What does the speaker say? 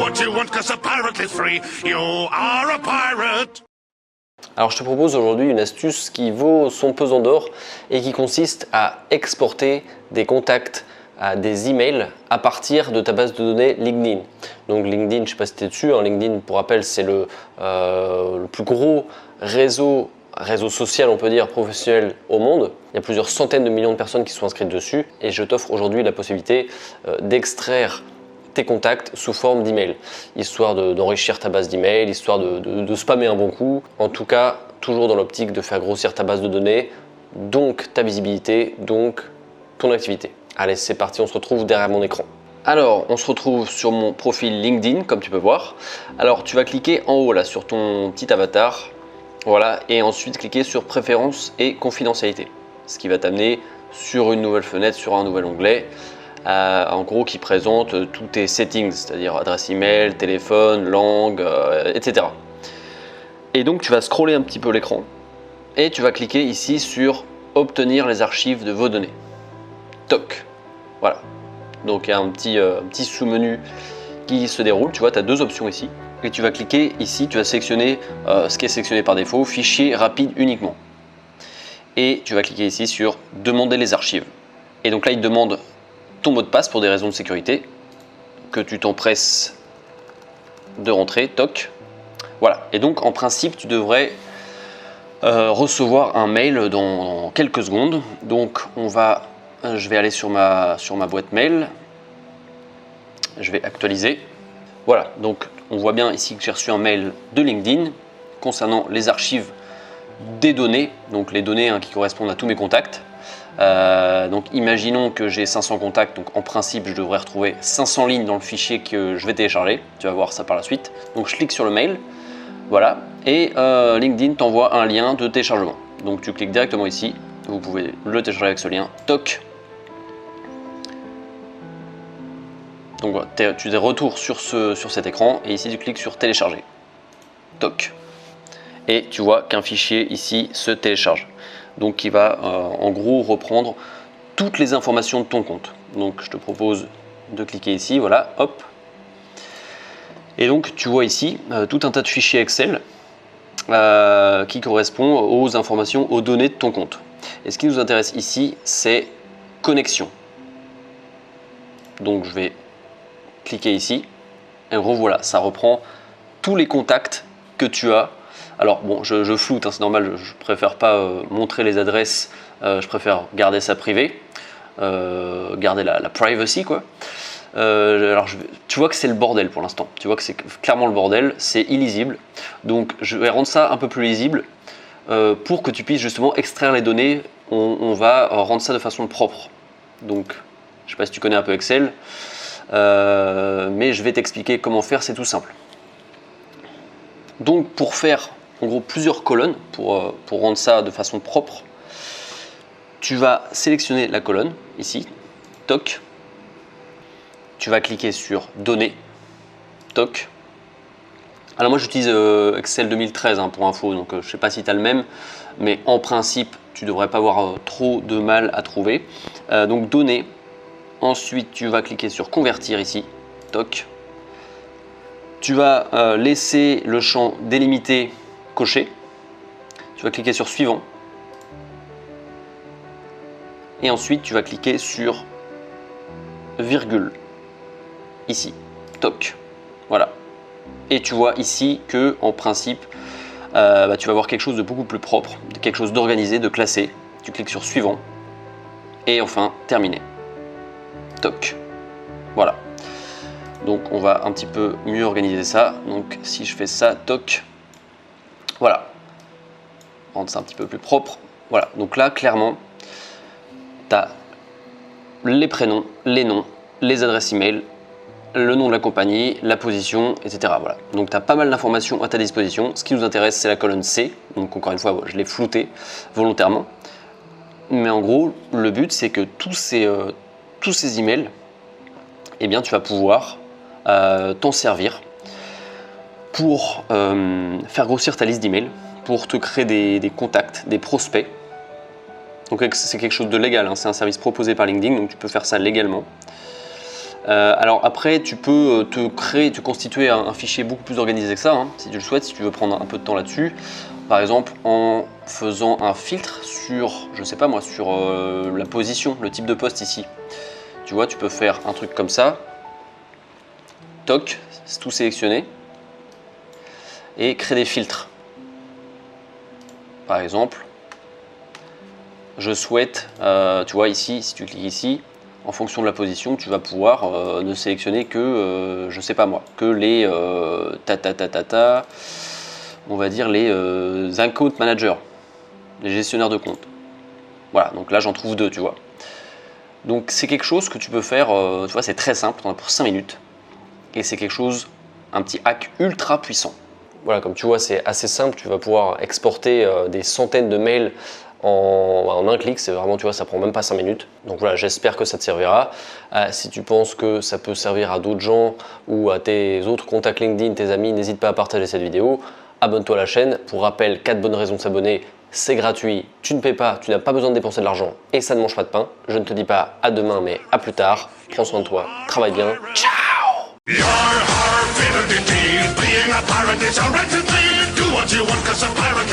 what you want, 'cause a pirate is free. You are a pirate. Alors je te propose aujourd'hui une astuce qui vaut son pesant d'or et qui consiste à exporter des contacts, des emails à partir de ta base de données LinkedIn. Donc LinkedIn, je ne sais pas si tu es dessus, hein, LinkedIn pour rappel c'est le plus gros réseau social on peut dire professionnel au monde. Il y a plusieurs centaines de millions de personnes qui sont inscrites dessus et je t'offre aujourd'hui la possibilité d'extraire tes contacts sous forme d'email, histoire d'enrichir ta base d'email, histoire de spammer un bon coup. En tout cas, toujours dans l'optique de faire grossir ta base de données, donc ta visibilité, donc ton activité. Allez, c'est parti, on se retrouve derrière mon écran. Alors, on se retrouve sur mon profil LinkedIn, comme tu peux voir. Alors, tu vas cliquer en haut là sur ton petit avatar, voilà, et ensuite cliquer sur Préférences et confidentialité, ce qui va t'amener sur une nouvelle fenêtre, sur un nouvel onglet. En gros qui présente tous tes settings, c'est-à-dire adresse email, téléphone, langue, etc. Et donc tu vas scroller un petit peu l'écran et tu vas cliquer ici sur obtenir les archives de vos données. Toc, voilà. Donc il y a un petit sous-menu qui se déroule, tu vois, tu as deux options ici. Et tu vas cliquer ici, tu vas sélectionner ce qui est sélectionné par défaut, fichier rapide uniquement. Et tu vas cliquer ici sur demander les archives. Et donc là il te demande ton mot de passe pour des raisons de sécurité que tu t'empresses de rentrer, toc. Voilà, et donc en principe tu devrais recevoir un mail dans quelques secondes. Donc je vais aller sur ma boîte mail, je vais actualiser. Voilà, donc on voit bien ici que j'ai reçu un mail de LinkedIn concernant les archives des données, donc les données qui correspondent à tous mes contacts. Donc imaginons que j'ai 500 contacts, donc en principe je devrais retrouver 500 lignes dans le fichier que je vais télécharger, tu vas voir ça par la suite. Donc je clique sur le mail, voilà, et LinkedIn t'envoie un lien de téléchargement. Donc tu cliques directement ici, vous pouvez le télécharger avec ce lien, toc. Donc voilà, tu es de retour sur cet écran et ici tu cliques sur télécharger, toc. Et tu vois qu'un fichier ici se télécharge. Donc qui va en gros reprendre toutes les informations de ton compte. Donc je te propose de cliquer ici, voilà, hop. Et donc tu vois ici tout un tas de fichiers Excel qui correspondent aux informations, aux données de ton compte. Et ce qui nous intéresse ici, c'est connexion. Donc je vais cliquer ici et revoilà, ça reprend tous les contacts que tu as. Alors bon, je floute, hein, c'est normal, je préfère pas montrer les adresses, je préfère garder ça privé, garder la privacy quoi. Alors tu vois que c'est le bordel pour l'instant, tu vois que c'est clairement le bordel, c'est illisible. Donc je vais rendre ça un peu plus lisible pour que tu puisses justement extraire les données, on va rendre ça de façon propre. Donc je sais pas si tu connais un peu Excel, mais je vais t'expliquer comment faire, c'est tout simple. Donc pour faire en gros plusieurs colonnes, pour rendre ça de façon propre, tu vas sélectionner la colonne ici, toc. Tu vas cliquer sur données, toc. Alors moi j'utilise Excel 2013 pour info, donc je ne sais pas si tu as le même, mais en principe tu ne devrais pas avoir trop de mal à trouver. Donc données, ensuite tu vas cliquer sur convertir ici, toc. Tu vas laisser le champ délimité coché. Tu vas cliquer sur suivant. Et ensuite, tu vas cliquer sur virgule. Ici. Toc. Voilà. Et tu vois ici que, en principe, tu vas avoir quelque chose de beaucoup plus propre, quelque chose d'organisé, de classé. Tu cliques sur suivant. Et enfin, terminé. Toc. Voilà. Donc on va un petit peu mieux organiser ça. Donc si je fais ça, toc, voilà, rendre ça un petit peu plus propre. Voilà, donc là clairement, tu as les prénoms, les noms, les adresses email, le nom de la compagnie, la position, etc. Voilà. Donc tu as pas mal d'informations à ta disposition. Ce qui nous intéresse, c'est la colonne C. Donc encore une fois, je l'ai flouté volontairement. Mais en gros, le but, c'est que tous ces emails, eh bien, tu vas pouvoir t'en servir pour faire grossir ta liste d'emails, pour te créer des contacts, des prospects. Donc c'est quelque chose de légal, hein, c'est un service proposé par LinkedIn, donc tu peux faire ça légalement. Alors après, tu peux te constituer un fichier beaucoup plus organisé que ça, hein, si tu le souhaites, si tu veux prendre un peu de temps là-dessus. Par exemple, en faisant un filtre sur, je sais pas moi, sur la position, le type de poste ici. Tu vois, tu peux faire un truc comme ça. Toc, c'est tout sélectionné. Et créer des filtres. Par exemple, je souhaite, tu vois ici, si tu cliques ici, en fonction de la position, tu vas pouvoir ne sélectionner que, je sais pas moi, que les on va dire les account managers, les gestionnaires de compte. Voilà, donc là j'en trouve 2, tu vois. Donc c'est quelque chose que tu peux faire, tu vois, c'est très simple, on a pour 5 minutes. Et c'est quelque chose, un petit hack ultra puissant. Voilà, comme tu vois, c'est assez simple, tu vas pouvoir exporter des centaines de mails en un clic, c'est vraiment, tu vois, ça prend même pas 5 minutes. Donc voilà, j'espère que ça te servira. Si tu penses que ça peut servir à d'autres gens ou à tes autres contacts LinkedIn, tes amis, n'hésite pas à partager cette vidéo. Abonne-toi à la chaîne. Pour rappel, 4 bonnes raisons de s'abonner. C'est gratuit, tu ne paies pas, tu n'as pas besoin de dépenser de l'argent et ça ne mange pas de pain. Je ne te dis pas à demain, mais à plus tard. Prends soin de toi, travaille bien. Ciao! Your heart, indeed. Being a pirate is a right to do what you want, 'cause a pirate